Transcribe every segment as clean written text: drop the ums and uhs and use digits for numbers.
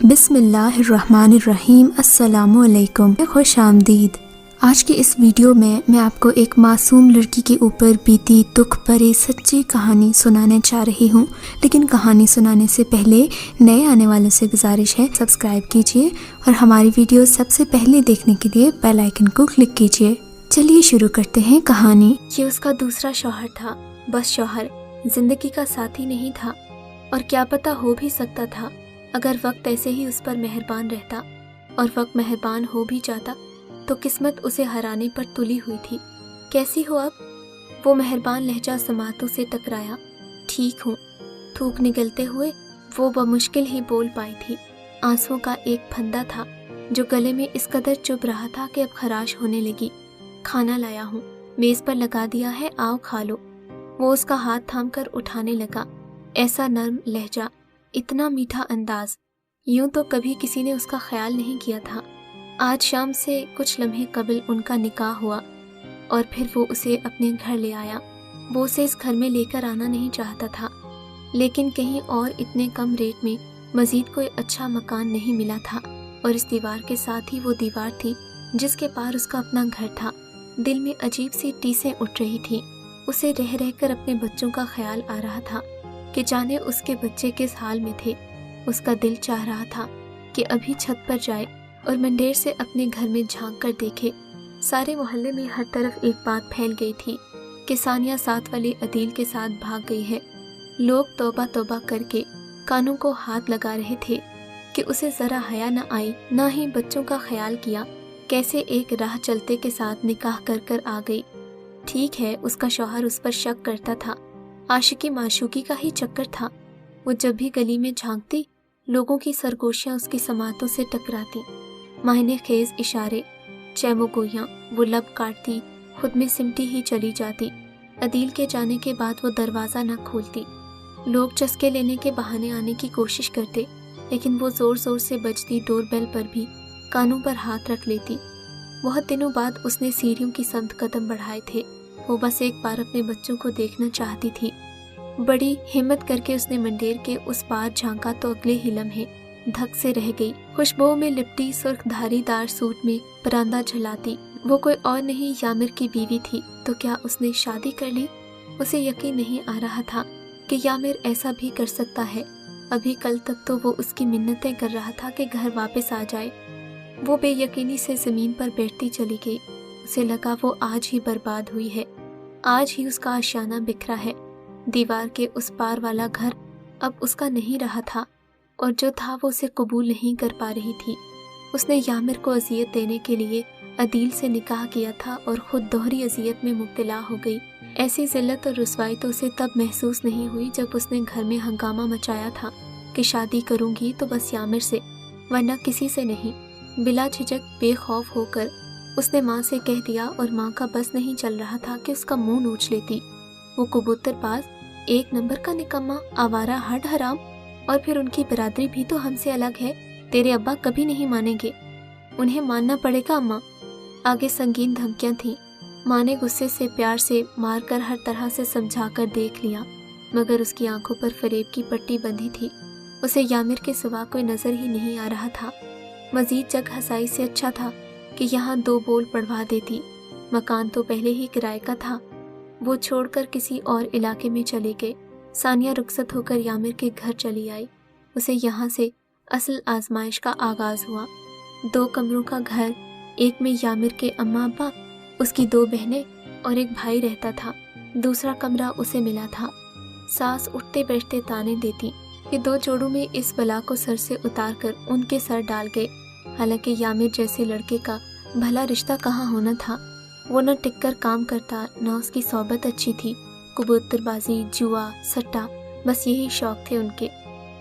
بسم اللہ الرحمن الرحیم۔ السلام علیکم، خوش آمدید۔ آج کے اس ویڈیو میں آپ کو ایک معصوم لڑکی کے اوپر بیتی دکھ بھری سچی کہانی سنانے چاہ رہی ہوں، لیکن کہانی سنانے سے پہلے نئے آنے والوں سے گزارش ہے سبسکرائب کیجئے اور ہماری ویڈیو سب سے پہلے دیکھنے کے لیے بیل آئیکن کو کلک کیجئے۔ چلیے شروع کرتے ہیں کہانی۔ یہ اس کا دوسرا شوہر تھا، بس شوہر، زندگی کا ساتھی نہیں تھا، اور کیا پتہ ہو بھی سکتا تھا اگر وقت ایسے ہی اس پر مہربان رہتا، اور وقت مہربان ہو بھی جاتا تو قسمت اسے ہرانے پر تلی ہوئی تھی۔ کیسی ہو اب؟ وہ مہربان لہجہ سماعتوں سے ٹکرایا۔ ٹھیک ہوں، تھوک نگلتے ہوئے وہ بمشکل ہی بول پائی تھی۔ آنسوؤں کا ایک پھندا تھا جو گلے میں اس قدر چبھ رہا تھا کہ اب خراش ہونے لگی۔ کھانا لایا ہوں، میز پر لگا دیا ہے، آؤ کھا لو۔ وہ اس کا ہاتھ تھام کر اٹھانے لگا۔ ایسا نرم لہجہ، اتنا میٹھا انداز، یوں تو کبھی کسی نے اس کا خیال نہیں کیا تھا۔ آج شام سے کچھ لمحے قبل ان کا نکاح ہوا اور پھر وہ اسے اپنے گھر لے آیا۔ وہ اسے اس گھر میں لے کر آنا نہیں چاہتا تھا، لیکن کہیں اور اتنے کم ریٹ میں مزید کوئی اچھا مکان نہیں ملا تھا، اور اس دیوار کے ساتھ ہی وہ دیوار تھی جس کے پار اس کا اپنا گھر تھا۔ دل میں عجیب سی ٹیسیں اٹھ رہی تھی۔ اسے رہ رہ کر اپنے بچوں کا خیال آ رہا تھا کہ جانے اس کے بچے کس حال میں تھے۔ اس کا دل چاہ رہا تھا کہ ابھی چھت پر جائے اور منڈیر سے اپنے گھر میں جھانک کر دیکھے۔ سارے محلے میں ہر طرف ایک بات پھیل گئی تھی کہ ثانیہ ساتھ والے عدیل کے ساتھ بھاگ گئی ہے۔ لوگ توبہ توبہ کر کے کانوں کو ہاتھ لگا رہے تھے کہ اسے ذرا حیا نہ آئی، نہ ہی بچوں کا خیال کیا، کیسے ایک راہ چلتے کے ساتھ نکاح کر کر آ گئی۔ ٹھیک ہے، اس کا شوہر اس پر شک کرتا تھا، عاشقی معشوقی کا ہی چکر تھا۔ وہ جب بھی گلی میں جھانکتی، لوگوں کی سرگوشیاں اس کی سماعتوں سے ٹکراتی۔ معنی خیز اشارے، چیمو گویاں، وہ لب کاٹتی، خود میں سمٹی ہی چلی جاتی۔ عدیل کے جانے کے بعد وہ دروازہ نہ کھولتی۔ لوگ چسکے لینے کے بہانے آنے کی کوشش کرتے، لیکن وہ زور زور سے بجتی ڈور بیل پر بھی کانوں پر ہاتھ رکھ لیتی۔ بہت دنوں بعد اس نے سیڑھیوں کی سمت قدم بڑھائے تھے۔ وہ بس ایک بار اپنے بچوں کو دیکھنا چاہتی تھی۔ بڑی ہمت کر کے اس نے منڈیر کے اس پار جھانکا تو اگلے ہی لمحے دھک سے رہ گئی۔ خوشبو میں لپٹی سرخ دھاری دار سوٹ میں پراندہ جھلاتی وہ کوئی اور نہیں یامر کی بیوی تھی۔ تو کیا اس نے شادی کر لی؟ اسے یقین نہیں آ رہا تھا کہ یامر ایسا بھی کر سکتا ہے۔ ابھی کل تک تو وہ اس کی منتیں کر رہا تھا کہ گھر واپس آ جائے۔ وہ بے یقینی سے زمین پر بیٹھتی چلی گئی۔ اسے لگا وہ آج ہی برباد ہوئی ہے، آج ہی اس کا آشیانہ بکھرا ہے۔ دیوار کے اس پار والا گھر اب اس کا نہیں رہا تھا، اور جو تھا وہ اسے قبول نہیں کر پا رہی تھی۔ اس نے یامر کو اذیت دینے کے لیے عدیل سے نکاح کیا تھا اور خود دوہری اذیت میں مبتلا ہو گئی۔ ایسی ذلت اور رسوائی تو اسے تب محسوس نہیں ہوئی جب اس نے گھر میں ہنگامہ مچایا تھا کہ شادی کروں گی تو بس یامر سے، ورنہ کسی سے نہیں۔ بلا جھجک بے خوف ہو کر اس نے ماں سے کہہ دیا، اور ماں کا بس نہیں چل رہا تھا کہ اس کا منہ نوچ لیتی۔ وہ کبوتر باز، ایک نمبر کا نکما، آوارہ ہڈ حرام، اور پھر ان کی برادری بھی تو ہم سے الگ ہے۔ تیرے ابا کبھی نہیں مانیں گے، انہیں ماننا پڑے گا اماں۔ آگے سنگین دھمکیاں تھیں۔ ماں نے غصے سے پیار سے مار کر ہر طرح سے سمجھا کر دیکھ لیا، مگر اس کی آنکھوں پر فریب کی پٹی بندھی تھی۔ اسے یامر کے سوا کوئی نظر ہی نہیں آ رہا تھا۔ مزید جگ ہسائی سے اچھا تھا کہ یہاں دو بول پڑھوا دیتی۔ مکان تو پہلے ہی کرائے کا تھا۔ وہ چھوڑ کر کسی اور علاقے میں چلے گئے۔ ثانیہ رخصت ہو کر یامر کے گھر چلی آئی۔ اسے یہاں سے اصل آزمائش کا آغاز ہوا۔ 2 کمروں کا گھر، ایک میں یامر کے اماں ابا، اس کی 2 بہنیں اور ایک بھائی رہتا تھا۔ دوسرا کمرہ اسے ملا تھا۔ ساس اٹھتے بیٹھتے تانے دیتی کہ 2 جوڑوں میں اس بلا کو سر سے اتار کر ان کے سر ڈال گئے۔ حالانکہ یامر جیسے لڑکے کا بھلا رشتہ کہاں ہونا تھا۔ وہ نہ ٹک کر کام کرتا، نہ اس کی صحبت اچھی تھی۔ کبوتر بازی، جوا، سٹا، بس یہی شوق تھے ان کے۔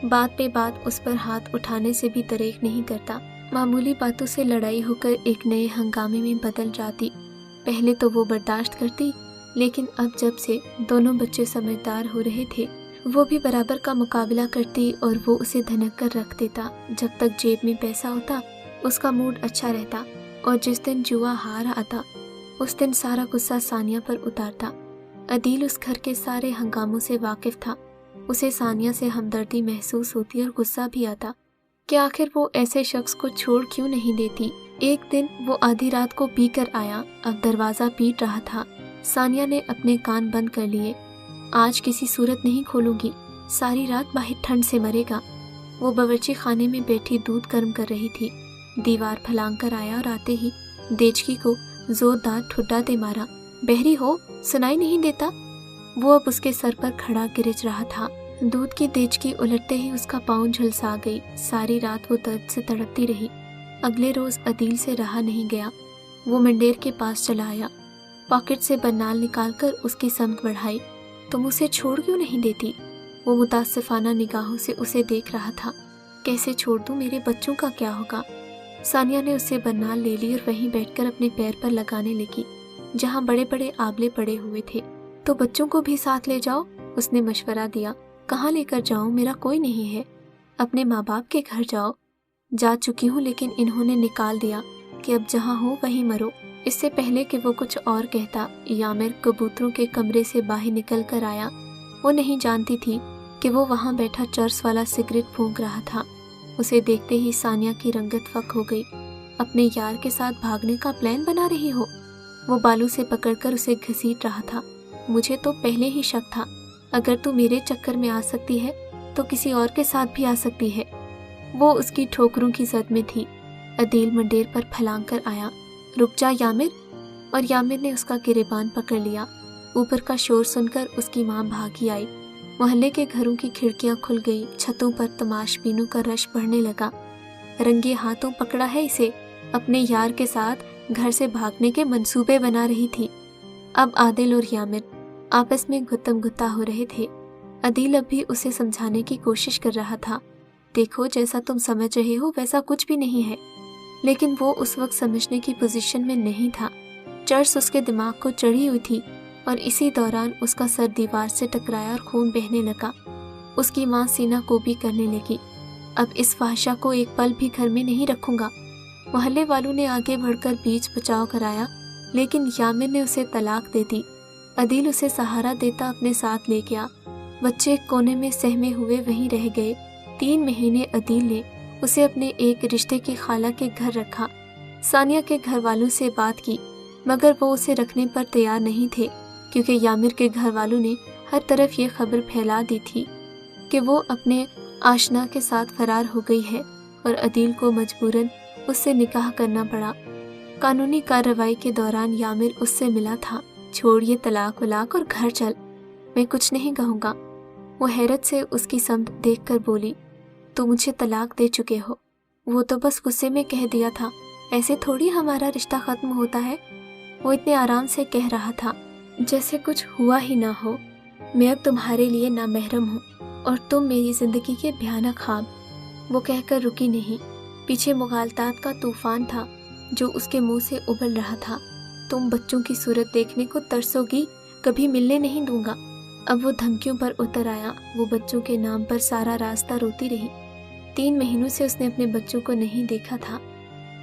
بات پہ بات اس پر ہاتھ اٹھانے سے بھی دریغ نہیں کرتا۔ معمولی باتوں سے لڑائی ہو کر ایک نئے ہنگامے میں بدل جاتی۔ پہلے تو وہ برداشت کرتی، لیکن اب جب سے دونوں بچے سمجھدار ہو رہے تھے، وہ بھی برابر کا مقابلہ کرتی اور وہ اسے دھنک کر رکھ دیتا۔ جب تک جیب میں پیسہ ہوتا اس کا موڈ اچھا رہتا، اور جس دن جوا ہار آتا اس دن سارا غصہ ثانیہ پر اتارتا۔ عدیل اس گھر کے سارے ہنگاموں سے واقف تھا۔ اسے ثانیہ سے ہمدردی محسوس ہوتی اور غصہ بھی آتا कि आखिर वो ऐसे शख्स को छोड़ क्यों नहीं देती। एक दिन वो आधी रात को पी कर आया, अब दरवाजा पीट रहा था। सानिया ने अपने कान बंद कर लिए। आज किसी सूरत नहीं खोलूंगी, सारी रात बाहर ठंड से मरेगा। वो बावर्ची खाने में बैठी दूध गर्म कर रही थी। दीवार फलांग कर आया और आते ही देचकी को जोरदार ठुड्डा दे मारा। बहरी हो, सुनाई नहीं देता? वो अब उसके सर पर खड़ा गिरज रहा था। दूध की देचकी उलटते ही उसका पाँव झुलसा गई। सारी रात वो दर्द से तड़पती रही। अगले रोज अदील से रहा नहीं गया। वो मंडेर के पास चला आया, पॉकेट से बन्नाल निकालकर उसकी समत बढ़ाई। तुम उसे छोड़ क्यों नहीं देती? वो मुतासिफाना निगाहों से उसे देख रहा था। कैसे छोड़ दूं, मेरे बच्चों का क्या होगा? सानिया ने उससे बन्नाल ले ली और वहीं बैठकर अपने पैर पर लगाने लगी जहां बड़े बड़े आबले पड़े हुए थे। तो बच्चों को भी साथ ले जाओ, उसने मशवरा दिया। कहाँ लेकर जाऊं, मेरा कोई नहीं है। अपने माँ बाप के घर जाओ। जा चुकी हूँ, लेकिन इन्होंने निकाल दिया कि अब जहाँ हो वहीं मरो। इससे पहले कि वो कुछ और कहता, यामिर कबूतरों के कमरे से बाहर निकल कर आया। वो नहीं जानती थी कि वो वहाँ बैठा चर्स वाला सिगरेट फूंक रहा था। उसे देखते ही सानिया की रंगत फक हो गई। अपने यार के साथ भागने का प्लान बना रही हो? वो बालू से पकड़कर उसे घसीट रहा था। मुझे तो पहले ही शक था, अगर तू मेरे चक्कर में आ सकती है तो किसी और के साथ भी आ सकती है। वो उसकी ठोकरों की जद में थी। अदील मंडेर पर फलांग कर आया। रुक जा यामिर। और यामिर ने उसका गिरेबान पकड़ लिया। ऊपर का शोर सुनकर उसकी माँ भागी आई। मोहल्ले के घरों की खिड़कियां खुल गई। छतों पर तमाशबीनों का रश बढ़ने लगा। रंगे हाथों पकड़ा है इसे। अपने यार के साथ घर से भागने के मंसूबे बना रही थी। अब आदिल और यामिर आपस में गुत्तम गुत्ता हो रहे थे। अदील अब भी उसे समझाने की कोशिश कर रहा था। देखो, जैसा तुम समझ रहे हो वैसा कुछ भी नहीं है। लेकिन वो उस वक्त समझने की पोजीशन में नहीं था। चर्च उसके दिमाग को चढ़ी हुई थी और इसी दौरान उसका सर दीवार से टकराया और खून बहने लगा। उसकी माँ सीना कोबी करने लगी। अब इस फाहिशा को एक पल भी घर में नहीं रखूंगा। मोहल्ले वालों ने आगे बढ़कर बीच बचाव कराया, लेकिन यामिर ने उसे तलाक दे दी। अदील उसे सहारा देता अपने साथ ले गया। बच्चे एक कोने में सहमे हुए वहीं रह गए। 3 महीने अदील ने उसे अपने एक रिश्ते की खाला के घर रखा। सानिया के घर वालों से बात की, मगर वो उसे रखने पर तैयार नहीं थे, क्योंकि यामिर के घर वालों ने हर तरफ ये खबर फैला दी थी कि वो अपने आशना के साथ फरार हो गई है और अदील को मजबूरन उससे निकाह करना पड़ा। कानूनी कार्रवाई के दौरान यामिर उससे मिला था। छोड़ ये तलाक वलाक और घर चल, मैं कुछ नहीं कहूँगा। वो हैरत से उसकी समत देखकर बोली, तो मुझे तलाक दे चुके हो? वो तो बस गुस्से में कह दिया था, ऐसे थोड़ी हमारा रिश्ता खत्म होता है। वो इतने आराम से कह रहा था जैसे कुछ हुआ ही ना हो। मैं अब तुम्हारे लिए नामहरम हूँ और तुम मेरी जिंदगी के भयानक ख्वाब। वो कहकर रुकी नहीं। पीछे मुगालतात का तूफान था जो उसके मुंह से उबल रहा था। तुम बच्चों की सूरत देखने को तरसोगी, कभी मिलने नहीं दूंगा। अब वो धमकियों पर उतर आया। वो बच्चों के नाम पर सारा रास्ता रोती रही। 3 महीनों से उसने अपने बच्चों को नहीं देखा था।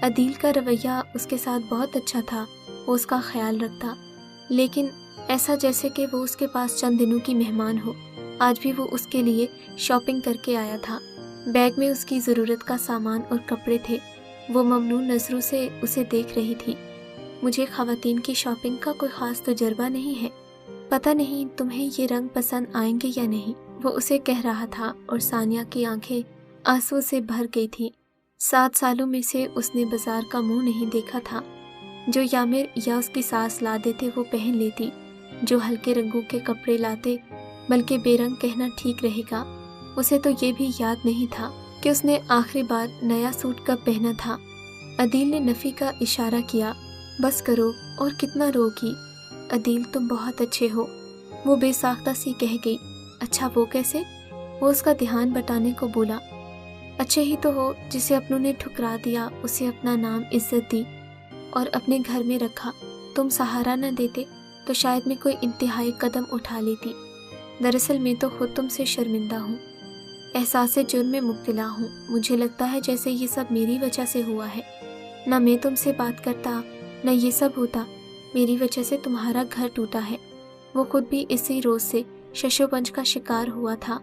अदील का रवैया उसके साथ बहुत अच्छा था। वो उसका ख्याल रखता, लेकिन ऐसा जैसे कि वो उसके पास चंद दिनों की मेहमान हो। आज भी वो उसके लिए शॉपिंग करके आया था। बैग में उसकी ज़रूरत का सामान और कपड़े थे। वो ममनून नज़रों से उसे देख रही थी। मुझे ख़वातीन की शॉपिंग का कोई ख़ास तजर्बा नहीं है, पता नहीं तुम्हें ये रंग पसंद आएंगे या नहीं, वो उसे कह रहा था। और सानिया की आंखें आंसू से भर गई थी। 7 सालों में से उसने बाजार का मुंह नहीं देखा था। जो यामिर या उसकी सास ला देते वो पहन लेती, जो हल्के रंगों के कपड़े लाते, बल्कि बेरंग कहना ठीक रहेगा। उसे तो ये भी याद नहीं था कि उसने आखिरी बार नया सूट कब पहना था। अदील ने नफ़ी का इशारा किया, बस करो, और कितना रोगी। अदील तुम बहुत अच्छे हो, वो बेसाख्ता सी कह गई। अच्छा वो कैसे? वो उसका ध्यान बटाने को बोला। अच्छे ही तो हो, जिसे अपनों ने ठुकरा दिया उसे अपना नाम इज्जत दी और अपने घर में रखा। तुम सहारा न देते तो शायद मैं कोई इंतहाई कदम उठा लेती। दरअसल मैं तो खुद तुमसे शर्मिंदा हूँ, एहसास जुर्म में मुब्तला हूँ। मुझे लगता है जैसे ये सब मेरी वजह से हुआ है। न मैं तुमसे बात करता न ये सब होता। मेरी वजह से तुम्हारा घर टूटा है। वो खुद भी इसी रोज से शशोपंज का शिकार हुआ था।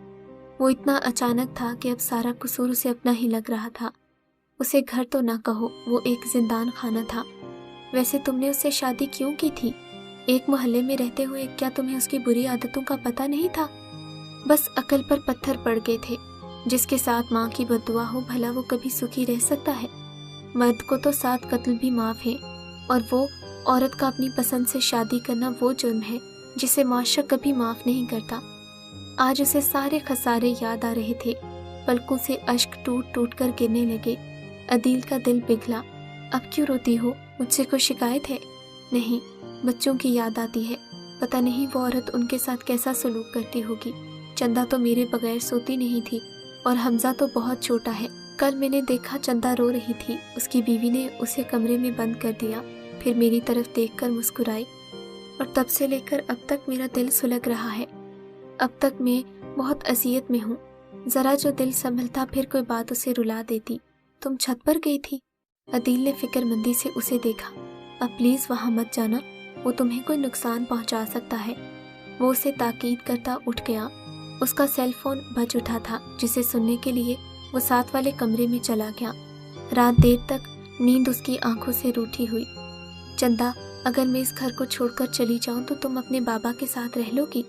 वो इतना अचानक था कि अब सारा कसूर उसे अपना ही लग रहा था। उसे घर तो ना कहो, वो एक जिंदान खाना था। वैसे तुमने उससे शादी क्यों की थी? एक मोहल्ले में रहते हुए क्या तुम्हें उसकी बुरी आदतों का पता नहीं था? बस अकल पर पत्थर पड़ गए थे। जिसके साथ माँ की बद्दुआ हो, भला वो कभी सुखी रह सकता है? मर्द को तो 7 कत्ल भी माफ है, और वो औरत का अपनी पसंद से शादी करना वो जुर्म है जिसे माशरा कभी माफ नहीं करता। आज उसे सारे खसारे याद आ रहे थे। पलकों से अश्क टूट टूट कर गिरने लगे। अदील का दिल पिघला। अब क्यों रोती हो? मुझसे कोई शिकायत है? नहीं, बच्चों की याद आती है। पता नहीं वो औरत उनके साथ कैसा सलूक करती होगी। चंदा तो मेरे बगैर सोती नहीं थी, और हमजा तो बहुत छोटा है। कल मैंने देखा चंदा रो रही थी। उसकी बीवी ने उसे कमरे में बंद कर दिया, फिर मेरी तरफ देखकर मुस्कुराई, और तब से लेकर अब तक मेरा दिल सुलग रहा है। अब तक मैं बहुत अजियत में हूँ। जरा जो दिल संभलता फिर कोई बात उसे रुला देती। तुम छत पर गई थी? अदील ने फिक्रमंदी से उसे देखा। अब प्लीज वहां मत जाना, वो तुम्हें कोई नुकसान पहुंचा सकता है। वो उसे ताकीद करता उठ गया। उसका सेल फोन बज उठा था, जिसे सुनने के लिए वो साथ वाले कमरे में चला गया। रात देर तक नींद उसकी आंखों से रूठी हुई। चंदा, अगर मैं इस घर को छोड़कर चली जाऊं तो तुम अपने बाबा के साथ रह लोगी?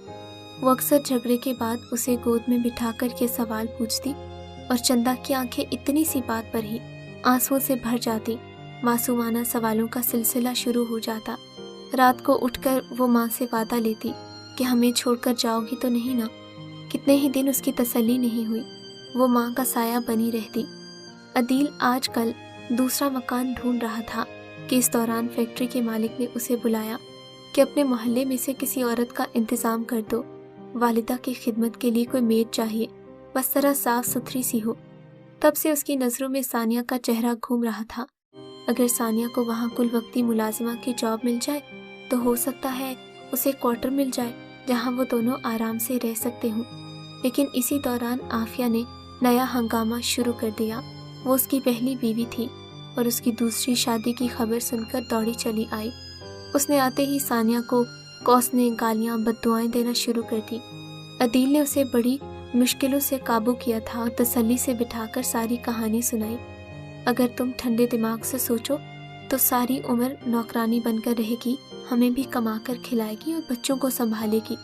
वो अक्सर झगड़े के बाद उसे गोद में बिठाकर ये सवाल पूछती, और चंदा की आंखें इतनी सी बात पर ही आंसुओं से भर जाती। मासूमाना सवालों का सिलसिला शुरू हो जाता। रात को उठकर वो माँ से वादा लेती कि हमें छोड़कर जाओगी तो नहीं ना। कितने ही दिन उसकी तसल्ली नहीं हुई। वो माँ का साया बनी रहती। अदील आजकल दूसरा मकान ढूंढ रहा था कि इस दौरान फैक्ट्री के मालिक ने उसे बुलाया कि अपने मोहल्ले में से किसी औरत का इंतजाम कर दो। वालिदा की खिदमत के लिए कोई मेड चाहिए, बस जरा साफ सुथरी सी हो। तब से उसकी नज़रों में सानिया का चेहरा घूम रहा था। अगर सानिया को वहाँ कुल वक्ती मुलाजिमा की जॉब मिल जाए तो हो सकता है उसे क्वार्टर मिल जाए जहाँ वो दोनों आराम से रह सकते हों। लेकिन इसी दौरान आफिया ने नया हंगामा शुरू कर दिया। वो उसकी पहली बीवी थी और उसकी दूसरी शादी की खबर सुनकर दौड़ी चली आई। उसने आते ही सानिया को कौसने, गालियां, बद्दुआएं देना शुरू कर दी। अदील ने उसे बड़ी मुश्किलों से काबू किया था और तसल्ली से बिठाकर सारी कहानी सुनाई। अगर तुम ठंडे दिमाग से सोचो तो सारी उम्र नौकरानी बनकर रहेगी, हमें भी कमाकर खिलाएगी और बच्चों को संभालेगी,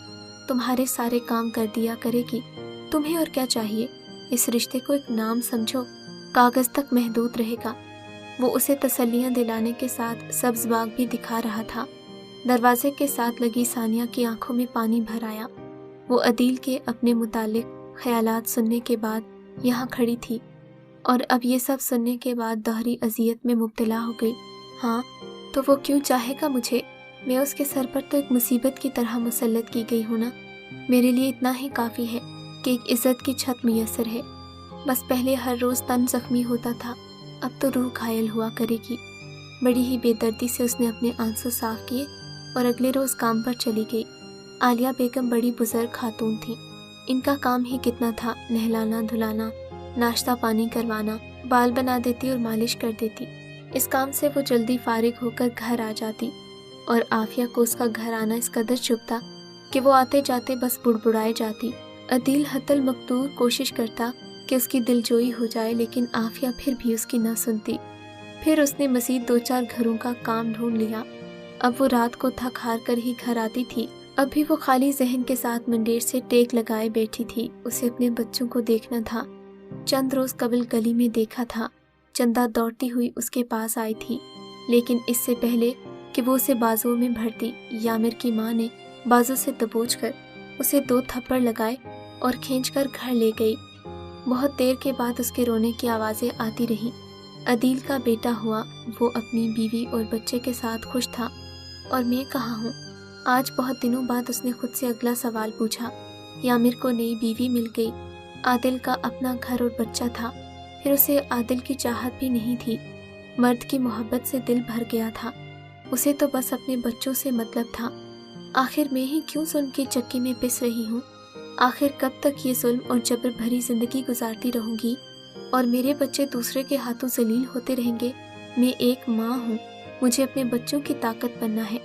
तुम्हारे सारे काम कर दिया करेगी। तुम्हें और क्या चाहिए? इस रिश्ते को एक नाम समझो, कागज तक महदूद रहेगा। वो उसे तसल्लियां दिलाने के साथ सब्ज बाग भी दिखा रहा था। दरवाजे के साथ लगी सानिया की आंखों में पानी भर आया। वो अदील के अपने मुतालिक ख्यालात सुनने के बाद यहाँ खड़ी थी, और अब ये सब सुनने के बाद दोहरी अजियत में मुब्तला हो गई। हाँ, तो वो क्यों चाहेगा मुझे? मैं उसके सर पर तो एक मुसीबत की तरह मुसल्लत की गई हूँ ना। मेरे लिए इतना ही काफ़ी है कि एक इज्जत की छत मुयस्सर है। बस पहले हर रोज़ तन जख्मी होता था, अब तो रूह घायल हुआ करेगी। बड़ी ही बेदर्दी से उसने अपने आंसू साफ किए और अगले रोज़ काम पर चली गई। आलिया बेगम बड़ी बुजुर्ग खातून थी। इनका काम ही कितना था, नहलाना धुलाना, नाश्ता पानी करवाना, बाल बना देती और मालिश कर देती। इस काम से वो जल्दी फारिग होकर घर आ जाती, और आफिया को उसका घर आना इस कदर चुभता कि वो आते जाते बस बुड़बुड़ाए जाती। अदील हतल मकदूर कोशिश करता कि उसकी दिलजोई हो जाए, लेकिन आफिया फिर भी उसकी ना सुनती। फिर उसने मज़ीद 2-4 घरों का काम ढूंढ लिया। अब वो रात को थक हार कर ही घर आती थी। अब भी वो खाली जहन के साथ मंडेर से टेक लगाए बैठी थी। उसे अपने बच्चों को देखना था। चंद रोज कबल गली में देखा था, चंदा दौड़ती हुई उसके पास आई थी, लेकिन इससे पहले कि वो उसे बाजुओं में भरती, यामिर की माँ ने बाजू से दबोचकर उसे 2 थप्पड़ लगाए और खींचकर घर ले गई। बहुत देर के बाद उसके रोने की आवाज़ें आती रहीं। अदील का बेटा हुआ, वो अपनी बीवी और बच्चे के साथ खुश था, और मैं कहाँ हूँ? आज बहुत दिनों बाद उसने खुद से अगला सवाल पूछा। यामिर को नई बीवी मिल गई, आदिल का अपना घर और बच्चा था, फिर उसे आदिल की चाहत भी नहीं थी। मर्द की मोहब्बत से दिल भर गया था, उसे तो बस अपने बच्चों से मतलब था। आखिर मैं ही क्यों जुल्म की चक्की में पिस रही हूँ? आखिर कब तक ये जुल्म और जबर भरी जिंदगी गुजारती रहूंगी और मेरे बच्चे दूसरे के हाथों जलील होते रहेंगे? मैं एक माँ हूँ, मुझे अपने बच्चों की ताकत बनना है।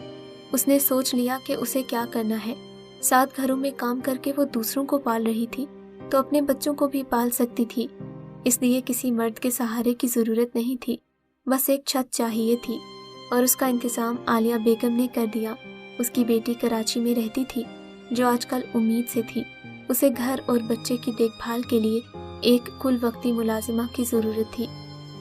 उसने सोच लिया कि उसे क्या करना है। 7 घरों में काम करके वो दूसरों को पाल रही थी, तो अपने बच्चों को भी पाल सकती थी, इसलिए किसी मर्द के सहारे की ज़रूरत नहीं थी, बस एक छत चाहिए थी और उसका इंतज़ाम आलिया बेगम ने कर दिया। उसकी बेटी कराची में रहती थी, जो आजकल उम्मीद से थी। उसे घर और बच्चे की देखभाल के लिए एक कुल वक्ती मुलाजिमा की ज़रूरत थी।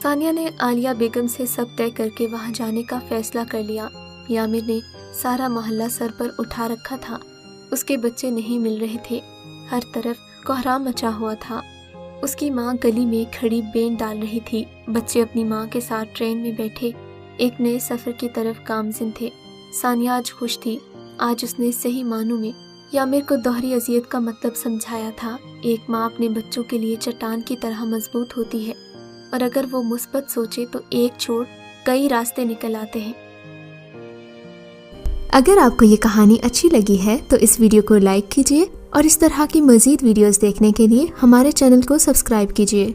सानिया ने आलिया बेगम से सब तय करके वहाँ जाने का फैसला कर लिया। यामिर ने सारा मोहल्ला सर पर उठा रखा था। उसके बच्चे नहीं मिल रहे थे, हर तरफ कोहराम मचा हुआ था। उसकी माँ गली में खड़ी बेन डाल रही थी। बच्चे अपनी माँ के साथ ट्रेन में बैठे एक नए सफ़र की तरफ गामज़िन थे। सानिया आज खुश थी। आज उसने सही मानों में यामिर को दोहरी अजियत का मतलब समझाया था। एक माँ अपने बच्चों के लिए चट्टान की तरह मजबूत होती है और अगर वो मुस्बत सोचे तो एक छोड़ कई रास्ते निकल आते हैं। अगर आपको ये कहानी अच्छी लगी है तो इस वीडियो को लाइक कीजिए और इस तरह की मज़ीद वीडियोस देखने के लिए हमारे चैनल को सब्सक्राइब कीजिए।